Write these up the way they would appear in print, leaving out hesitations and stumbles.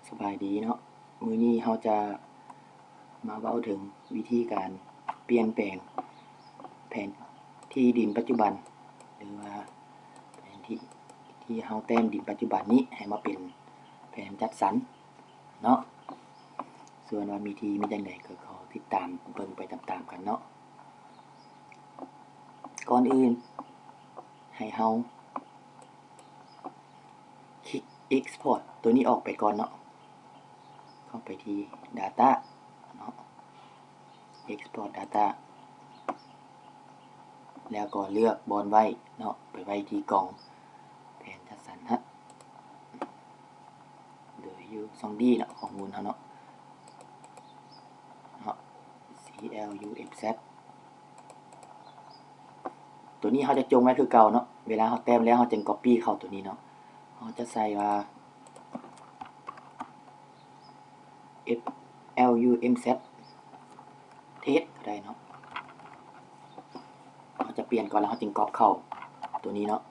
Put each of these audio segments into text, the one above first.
สบายดีเนาะมื้อนี้เราจะมาเว้าถึงวิธีการเปลี่ยนแปลงแผนที่ดินปัจจุบันหรือว่าแผนที่เราแต้มดินปัจจุบันนี้ให้มาเป็นแผนจัดสรรเนาะส่วนว่ามีจั่งใดก็ขอติดตามเบิ่งไปตามๆกันเนาะก่อนอื่นให้เราคลิก Export ตัวนี้ออกไปก่อนเนาะเข้าไปที่ Data เนาะ Export Data แล้วก็เลือกบอนไว้เนาะไปไว้ที่กล่องแผนจัดสรรฮะเหลืออยู่2D เนาะข้อมูลเฮาเนาะCLUFZ ตัวนี้เขาจะจงไว้คือเก่าเนาะเวลาเขาแต้มแล้วเขาจึง copy เข้าตัวนี้เนาะเขาจะใส่ว่า FLUMZ test ก็ได้เนาะเขาจะเปลี่ยนก่อนแล้วเขาจึง copy เข้าตัวนี้เนาะ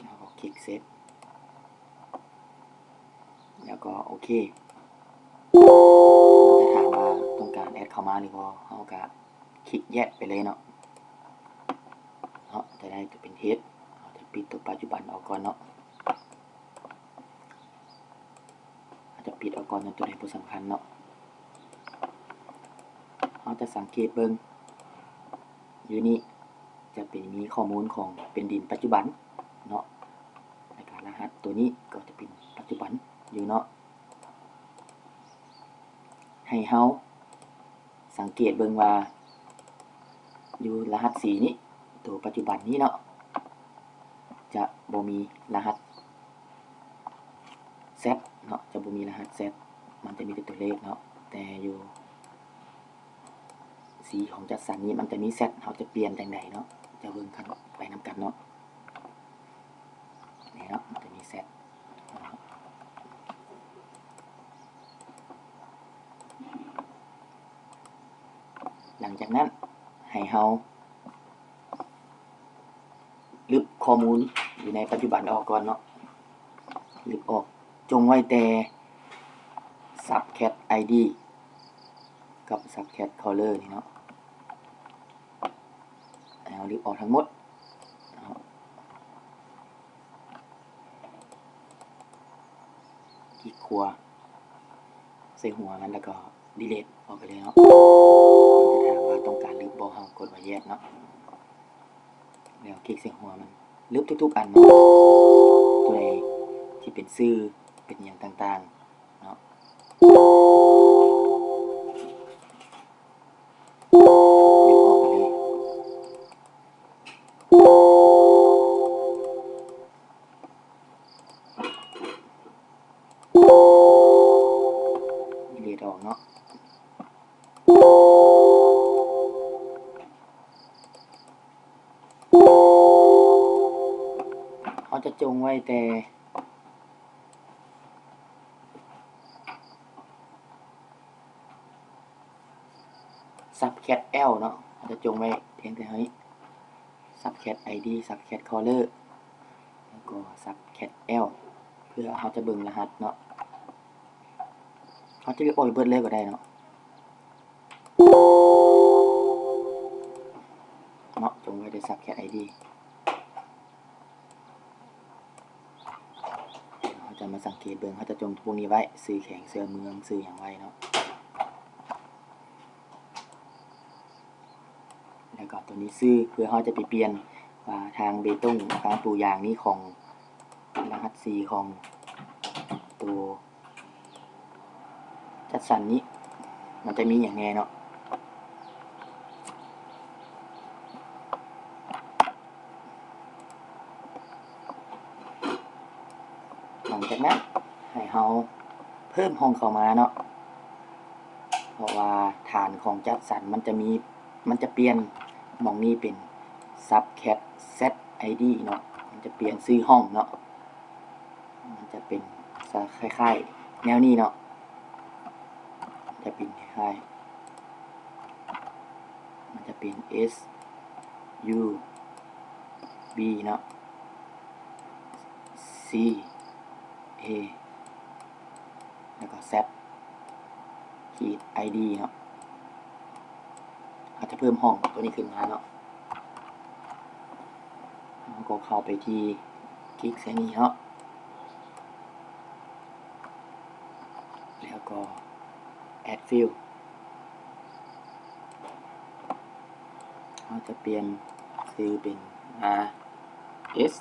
แล้วก็คลิก Save แล้วก็โอเคมันจะถามว่าต้องการแอดเข้ามาหรือบ่เขาก็คลิกแยกไปเลยเนาะจะได้ตัวเป็นเทสเราจะปิดตัวปัจจุบันออกก่อนเนาะเราจะปิดออกก่อนตัวไหนตัวสำคัญเนาะเราจะสังเกตเบิ่งอยู่นี่จะเป็นมีข้อมูลของเป็นดินปัจจุบันเนาะในการรหัสตัวนี้ก็จะเป็นปัจจุบันอยู่เนาะให้เฮาสังเกตเบิ่งว่าอยู่รหัสสีนี้ตัวปัจจุบันนี้เนาะจะบ่มีรหัส Z เนาะจะบ่มีรหัส Z มันจะมีแต่ตัวเลขเนาะแต่อยู่สีของจัดสรรนี้มันจะมี Z เราจะเปลี่ยนจังไดเนาะจะเบิ่งกันไปนำกันเนาะนี่เนาะมันจะมี Z หลังจากนั้นให้เฮาลึบข้อมูลอยู่ในปัจจุบันออกก่อนเนาะลึบออกจงไว้แต่ subcat id กับ subcat color นี่เนาะเอาลึบออกทั้งหมดที่ครัวใส่หัวมันแล้วก็ delete ออกไปเลยเนาะมันจะถามว่าต้องการลึบบ่เฮากดว่า yes เนาะแล้วคลิกใส่หัวมันลึบทุกๆอันเนาะตัวใดที่เป็นชื่อเป็นอย่างต่างๆเนาะลึบออกไปเลยdelete ออกเนาะเขาจะจงไว้แต่subcat L เนาะจะจงไว้เพียงแต่ให้ subcat id subcat color แล้วก็ subcat L เพื่อเขาจะเบิ่งรหัสเนาะเขาจะเลือกโอ้ยเบิดเลยก็ได้เนาะจงไว้ใน subcat id เขาจะมาสังเกตเบิ่งเขาจะจงพวกนี้ไว้ซื้อแข่งเสื้อเมืองซื้ออย่างไว้เนาะแล้วก็ตัวนี้ซื้อเพื่อเขาจะไปเปลี่ยนว่าทางเบต้งทางตัวอย่างนี้ของรหัส C ของตัวจัดสรรนี้มันจะมีอย่างแน่เนาะหลังจากนั้นให้เราเพิ่มห้องเข้ามาเนาะเพราะว่าฐานของจัดสรรมันจะเปลี่ยนหม่องนี้เป็น subcat set id เนาะมันจะเปลี่ยนชื่อห้องเนาะมันจะเป็นคล้ายๆแนวนี้เนาะจะเป็นคล้ายๆมันจะเป็น S U B เนาะ C A แล้วก็ Z ขีด ID เนาะอาจจะเพิ่มห้องตัวนี้ขึ้นมาเนาะแล้วก็เข้าไปที่คลิกเส้นนี้เนาะแล้วก็ add field เราจะเปลี่ยนชื่อเป็น R S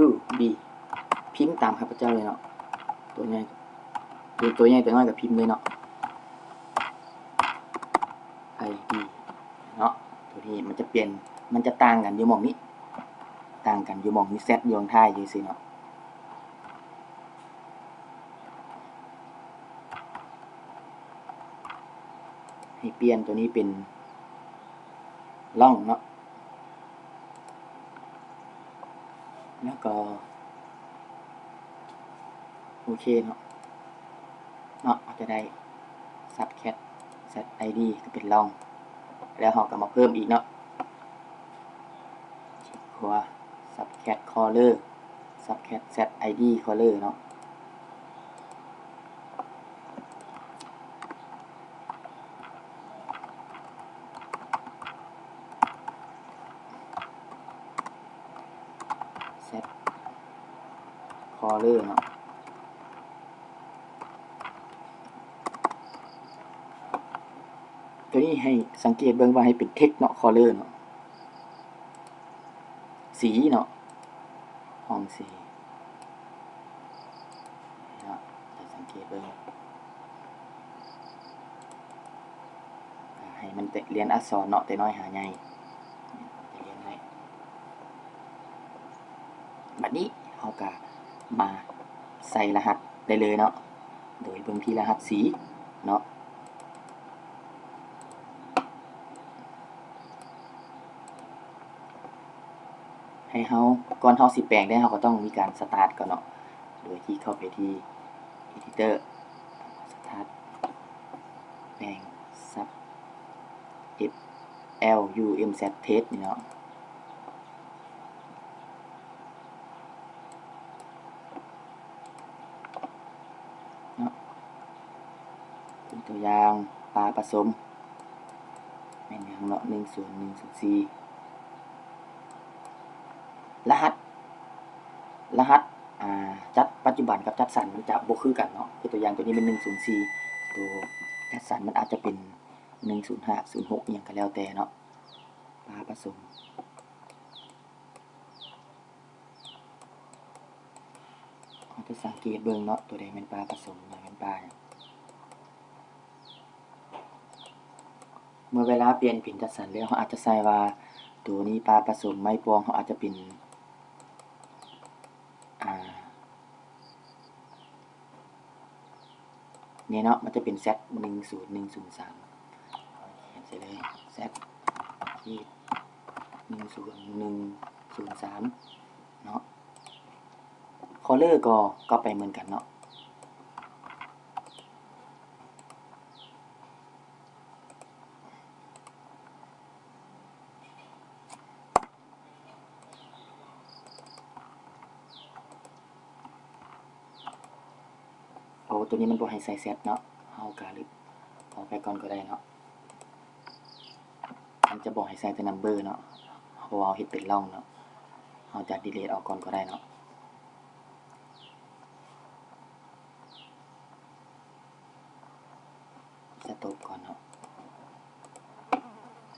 U B พิมพ์ตามข้าพเจ้าเลยเนาะตัวใหญ่ตัวน้อยกับพิมพ์เลยเนาะ ID เนาะตัวนี้มันจะเปลี่ยนมันจะต่างกันอยู่หม่องนี้ต่างกันอยู่หม่องนี้เซตอยู่ข้างท้ายอยู่สิเนาะให้เปลี่ยนตัวนี้เป็นล่องเนาะแล้วก็โอเคเนาะจะได้ subcat set id ก็เป็นล่องแล้วเราก็มาเพิ่มอีกเนาะหัว subcat color subcat set id color เนาะset color เนาะตัวนี้ให้สังเกตเบิ่งว่าให้เป็น text เนาะ color เนาะสีเนาะห้องสีเนาะจะสังเกตเบิ่งให้มันเรียนอักษรเนาะแต่น้อยหาใหญ่จะเรียนให้บัดนี้เราก็มาใส่รหัสได้เลยเนาะโดยเบิ่งที่รหัสสีเนาะให้เฮาก่อนเฮาสิแปลงได้เฮาก็ต้องมีการสตาร์ทก่อนเนาะโดยที่เข้าไปที่ editor สตาร์ทแปลง sub f l u m z test นี่เนาะเป็นตัวอย่างปลาผสมแม่นหยังเนาะ10104รหัสจัดปัจจุบันกับจัดสรรมันจะบ่คือกันเนาะคือตัวอย่างตัวนี้เป็น104ตัวจัดสรรมันอาจจะเป็น105 06อิหยังก็แล้วแต่เนาะปลาผสมเราจะสังเกตเบิ่งเนาะตัวใดเป็นปลาผสมตัวใดเป็นปลาเมื่อเวลาเปลี่ยนผินจัดสรรแล้วเราอาจจะใส่ว่าตัวนี้ปลาผสมไม้ปองเขาอาจจะเป็นเนี่ยเนาะมันจะเป็น Z 10103เขียนใส่เลย Z ที่10103เนาะ color ก็ไปเหมือนกันเนาะตัวนี้มันบ่ให้ใส่เซตเนาะเฮาก็ลึกออกไปก่อนก็ได้เนาะมันจะบอกให้ใส่แต่ number เนาะเพราะว่าเฮ็ดเป็นร่องเนาะเฮาจะ delete ออกก่อนก็ได้เนาะสต็อปก่อนเนาะ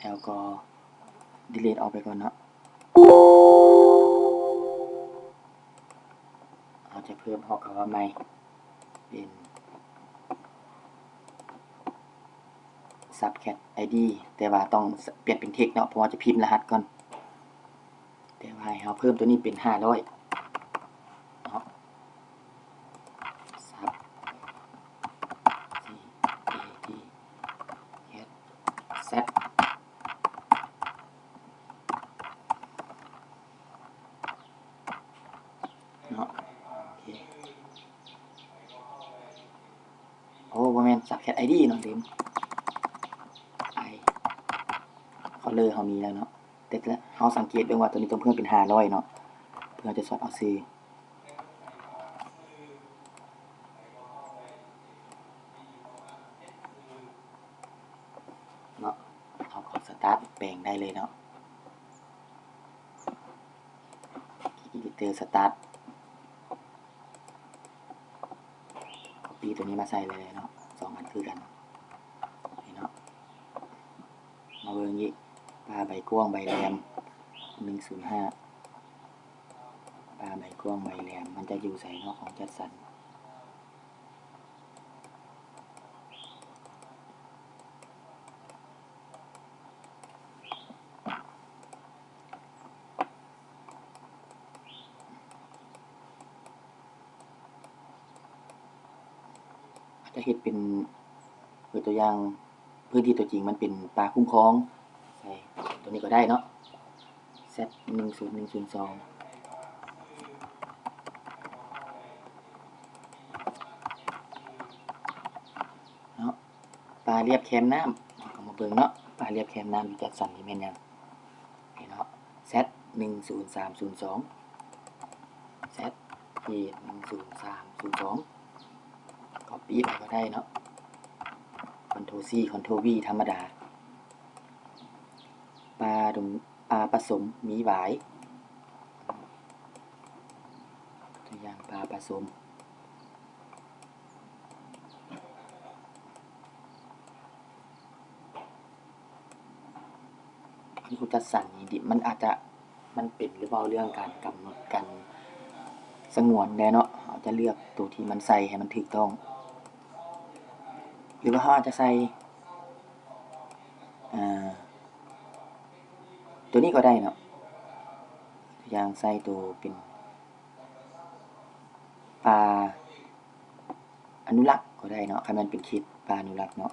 แล้วก็ delete ออกไปก่อนเนาะเราจะเพิ่มข้อความใหม่เป็น subcat id แต่ว่าต้องเปลี่ยนเป็น text เนาะเพราะว่าจะพิมพ์รหัสก่อนแต่ว่าให้เราเพิ่มตัวนี้เป็น500เนาะ sub z เนาะโอเคโอ้บ่แม่น subcat id เนาะลืม color เฮามีแล้วเนาะแต่เฮาสังเกตเบิ่งว่าตัวนี้ต้องเพิ่มเป็น500เนาะเพื่อจะสอดเอาซื้อ แปลงได้เลยเนาะ Editor Start copy ตัวนี้มาใส่เลยเนาะ2อันคือกันนี่เนาะมาเบิ่งอีกปลาใบกว้างใบแหลม105ปลาใบกว้างใบแหลมมันจะอยู่ใส่เนาะของจัดสรรจะเฮ็ดเป็นตัวอย่างพื้นที่ตัวจริงมันเป็นปลาคุ้มครองใส่ตัวนี้ก็ได้เนาะ Z10102 เนาะปลาเรียบแคมน้ำก็มาเบิ่งเนาะปลาเรียบแคมน้ำอยู่จัดสรรนี่แม่นยังนี่เนาะ Z10302 Z10302 copy ไปก็ได้เนาะ Ctrl C Ctrl V ธรรมดาปลาผสมมีหวายตัวอย่างปลาผสมที่คุณจัดสรรนี่ดิมันอาจจะมันเป็นหรือเปล่าเรื่องการกำหนดการสงวนได้เนาะเราจะเลือกตัวที่มันใส่ให้มันถูกต้องหรือว่าเราอาจจะใส่ตัวนี้ก็ได้เนาะอย่างใส่ตัวเป็นปลาอนุรักษ์ก็ได้เนาะคันมันเป็นคิดปลาอนุรักษ์เนาะ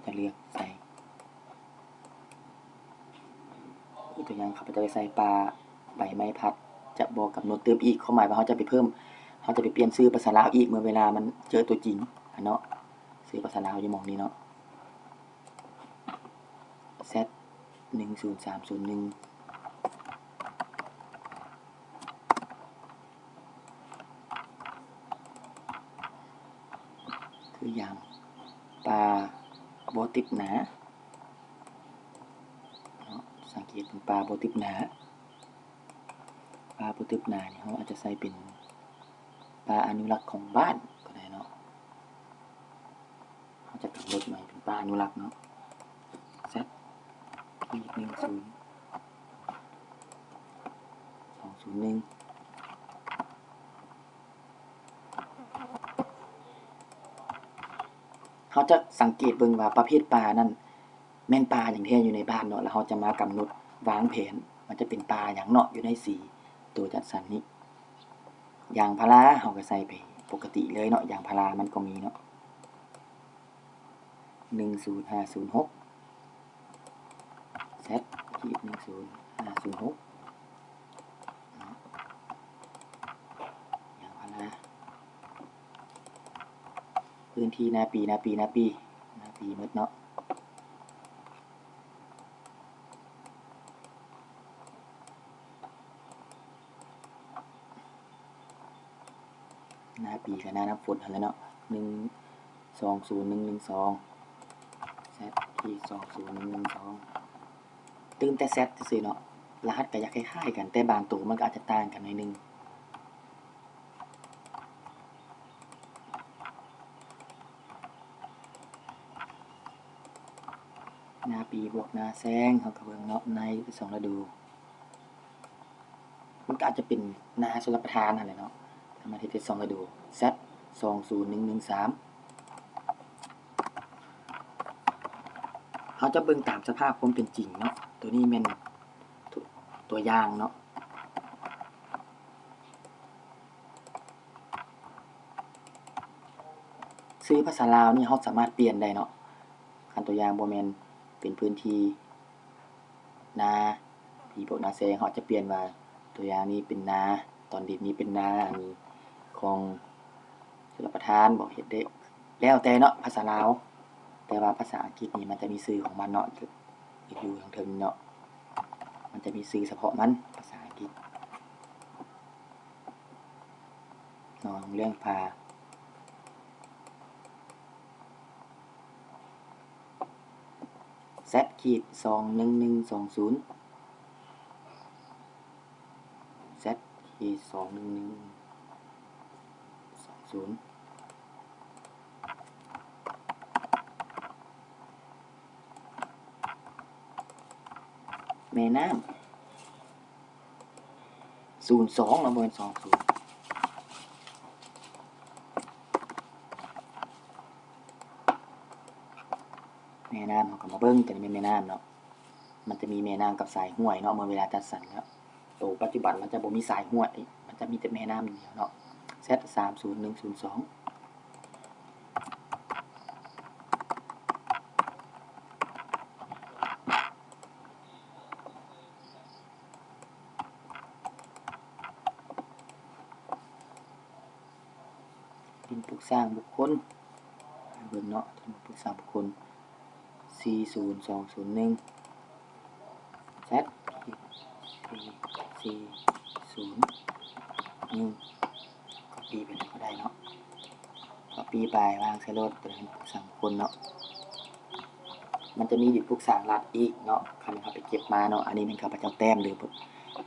จะเลือกใส่ตัวอย่างเขาจะไปใส่ปลาใบไม้พัดจะบอกกำหนดเติมอีกเขาหมายว่าเขาจะไปเพิ่มเขาจะไปเปลี่ยนชื่อภาษาลาวอีกเมื่อเวลามันเจอตัวจริงเนาะชื่อภาษาลาวอยู่หม้องนี้เนาะ Z10301คืออย่างปลาบ่ติดหนาสังเกตเป็นปลาบ่ติดหนาปลาบ่ติดหนานี่เขาอาจจะใส่เป็นปลาอนุรักษ์ของบ้านก็ได้เนาะเขาจะกำหนดหน่อยเป็นปลาอนุรักษ์เนาะ Z10201เขาจะสังเกตเบิ่งว่าประเภทปลานั้นแม่นปลาอย่างแท้อยู่ในบ้านเนาะแล้วเขาจะมากำหนดวางแผนมันจะเป็นปลาอย่างเนาะอยู่ใน4ตัวจัดสรรนี้ยางพาราเขาก็ใส่ไปปกติเลยเนาะยางพารามันก็มีเนาะ10506 Z-10506ยางพาราพื้นที่นาปีหมดเนาะหน้าปีกับหน้าน้ำฝนอะไรเนาะ120112 Z-20112ตื่มแต่ Z ซื่อๆเนาะรหัสก็อยากคล้ายๆกันแต่บางตัวมันก็อาจจะต่างกันหน่อยนึงหน้าปีบวกหน้าแซงเขาก็เบิ่งเนาะใน2ฤดูมันก็อาจจะเป็นหน้าชลประทานนั่นแหละเนาะถ้ามาเฮ็ด2ฤดู Z-20113เขาจะเบิ่งตามสภาพความเป็นจริงเนาะตัวนี้แม่นตัวอย่างเนาะชื่อภาษาลาวนี่เราสามารถเปลี่ยนได้เนาะคันตัวอย่างบ่แม่นเป็นพื้นที่นาที่พวกนาแซงเขาจะเปลี่ยนว่าตัวอย่างนี้เป็นนาตอนดินนี้เป็นนาอันนี้ของชลประทานบ่เฮ็ดได้แล้วแต่เนาะภาษาลาวแต่ว่าภาษาอังกฤษนี่มันจะมีชื่อของมันเนาะอยู่ทางเทิงเนาะมันจะมีชื่อเฉพาะมันภาษาอังกฤษเนาะเรื่องปลา z ขีด21120 z ขีด21120แม่น้ำ02แล้วบ่แม่น20แม่น้ำเขาก็มาเบิ่งแต่นี่เป็นแม่น้ำเนาะมันจะมีแม่น้ำกับสายห้วยเนาะเมื่อเวลาจัดสรรแล้วโตปัจจุบันมันจะบ่มีสายห้วยมันจะมีแต่แม่น้ำอย่างเดียวเนาะ Z 30102ดินปลูกสร้างบุคคลเบิ่งเนาะดินปลูกสร้างบุคคล40201 Z 401 copy ไปเลยก็ได้เนาะ copy ไปวางใส่รถเป็นดินปลูกสร้างบุคคลเนาะมันจะมีดินปลูกสร้างรัฐอีกเนาะคันเขาไปเก็บมาเนาะอันนี้เป็นข้าพเจ้าแต้มหรือ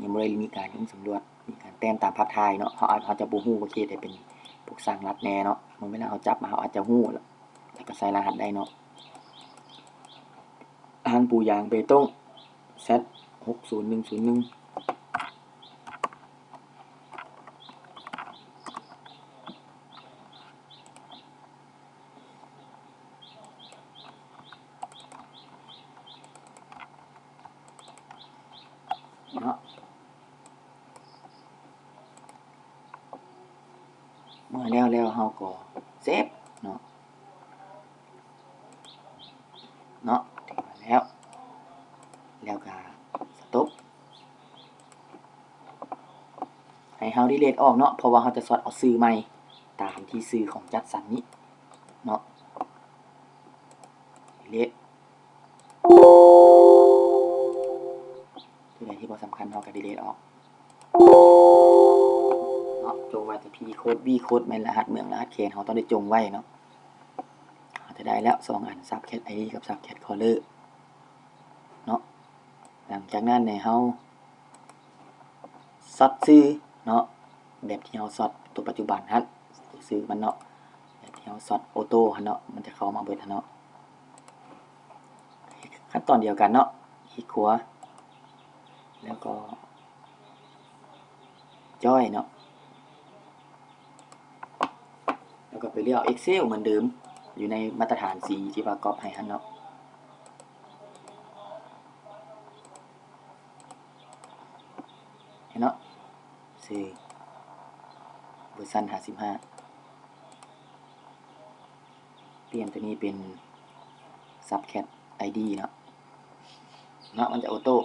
ยังบ่ได้มีการลงสำรวจมีการแต้มตามภาพถ่ายเนาะเขาจะบ่ฮู้ว่าเขตใดเป็นปลูกสร้างรัฐแน่เนาะเมื่อเวลาเขาจับมาเขาอาจจะฮู้แล้วก็ใส่รหัสได้เนาะทางปูยางเบตง Z 60101เนาะเมื่อแล้วเฮาก็เซฟเนาะถึงมาแล้วก็สต็อปให้เฮาดีเลทออกเนาะเพราะว่าเฮาจะสอดเอาชื่อใหม่ตามที่ชื่อของจัดสรรนี้เนาะดีเลทตัวใดที่บ่สำคัญเฮาก็ดีเลทออกเนาะจงไว้แต่ P โค้ด V โค้ดแม่นรหัสเมืองรหัสเขตเฮาต้องได้จงไว้เนาะจะได้แล้ว2อัน subcat id กับ subcat caller เนาะหลังจากนั้นเฮาซอดชื่อเนาะแบบที่เฮาซอดตัวปัจจุบันหั่นชื่อมันเนาะแบบที่เฮาซอดออโต้หั่นเนาะมันจะเข้ามาเบิดหั่นเนาะขั้นตอนเดียวกันเนาะคลิกขวาแล้วก็จ้อยเนาะแล้วก็ไปเลือก Excel เหมือนเดิมอยู่ในมาตรฐานสีที่ว่าก๊อปให้หั่นเนาะเนาะซื้อเวอร์ชัน55เปลี่ยนตัวนี้เป็น subcat id เนาะมันจะออโต้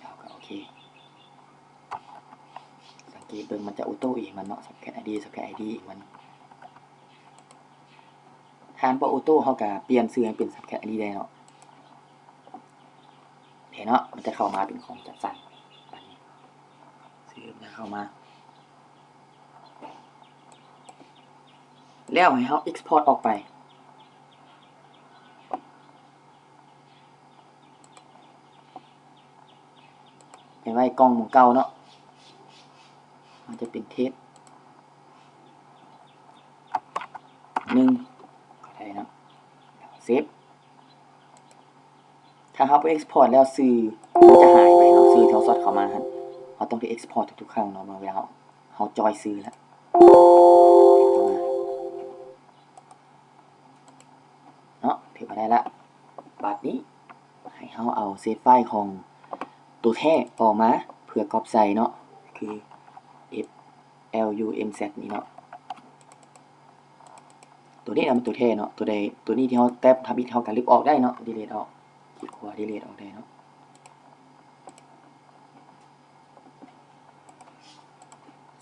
แล้วก็โอเคสังเกตเบิ่งมันจะออโต้อีกมันเนาะ subcat id อีกมันทานบ่ออโต้เฮาก็เปลี่ยนชื่อให้เป็น subcat id ได้เนาะเห็นเนาะมันจะเข้ามาเป็นของจัดสรรอันนี้ชื่อมันจะเข้ามาแล้วให้เฮา export ออกไปไว้กล้องหมู่เก่าเนาะมันจะเป็นเทส1ก็ได้เนาะเซฟถ้าเฮาไป export แล้วชื่อมันจะหายไปเนาะชื่อที่เฮาซอดเข้ามาหั่นเฮาต้องไป export ทุกๆครั้งเนาะเมื่อเวลาเฮาจอยชื่อแล้วเนาะถือว่าได้ละบัดนี้ให้เฮาเอาเซฟไฟล์ของตัวแท้ออกมาเพื่อก๊อปใส่เนาะคือ FLUMZ นี่เนาะตัวนี้มันตัวแท้เนาะตัวนี้ที่เฮาแท็บทับอีกเฮาก็ลบออกได้เนาะดีลีทออกคลิกขวาดีลีทออกได้เนาะ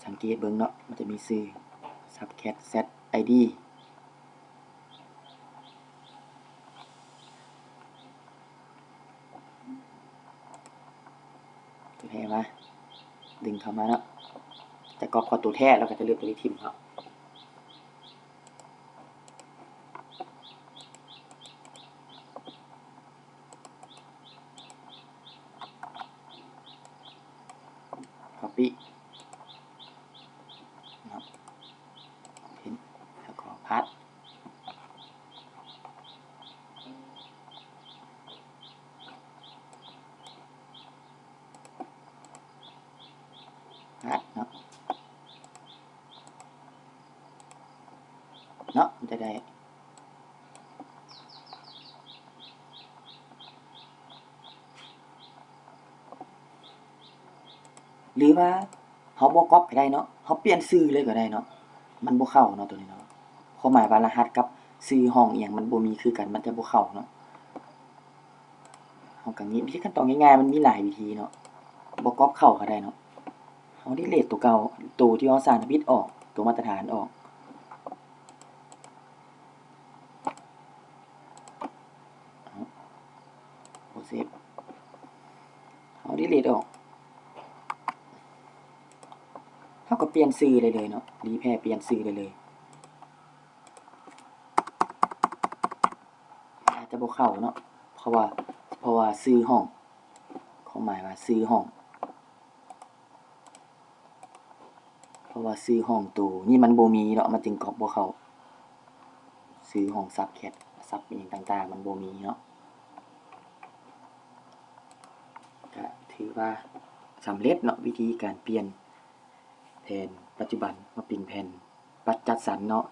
สังเกตเบิ่งเนาะมันจะมีชื่อ subcat z id ตัวแท้มาดึงเข้ามาเนาะจะก๊อปเข้าตัวแท้แล้วก็จะเลือกตัวนี้ทิ่มเนาะ นาะเห็นแล้วก็พัดเนาะมันจะได้หรือว่าเฮาบ่ก๊อปก็ได้เนาะเฮาเปลี่ยนชื่อเลยก็ได้เนาะมันบ่เข้าเนาะตัวนี้เนาะความหมายว่ารหัสกับชื่อห้องอิหยังมันบ่มีคือกันมันจะบ่เข้าเนาะเฮาก็มีวิธีขั้นตอนง่ายๆมันมีหลายวิธีเนาะบ่ก๊อปเข้าก็ได้เนาะเฮา delete ตัวเก่าตัวที่เฮาสร้างทวิตออกตัวมาตรฐานออกบ่เซฟเฮา delete ออกเฮาก็เปลี่ยนชื่อได้เลยเนาะรีแพร์เปลี่ยนชื่อได้เลยอาจจะบ่เข้าเนาะเพราะว่าชื่อห้องความหมายว่าชื่อห้องเพราะว่าชื่อห้องตัวนี่มันบ่มีเนาะมันจึงก๊อปบ่เข้าชื่อห้องซับแคทซับอิหยังต่างๆมันบ่มีเนาะก็ถือว่าสำเร็จเนาะวิธีการเปลี่ยนแผนปัจจุบันมาเป็นแผนจัดสรรเนาะ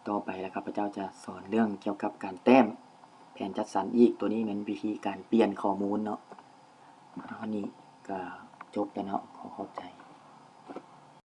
ต่อไปแล้วครับพระเจ้าจะสอนเรื่องเกี่ยวกับการแต้มแผนจัดสรรอีกตัวนี้เป็นวิธีการเปลี่ยนข้อมูลเนาะวันนี้ก็จบแล้วเนาะขอขอบใจ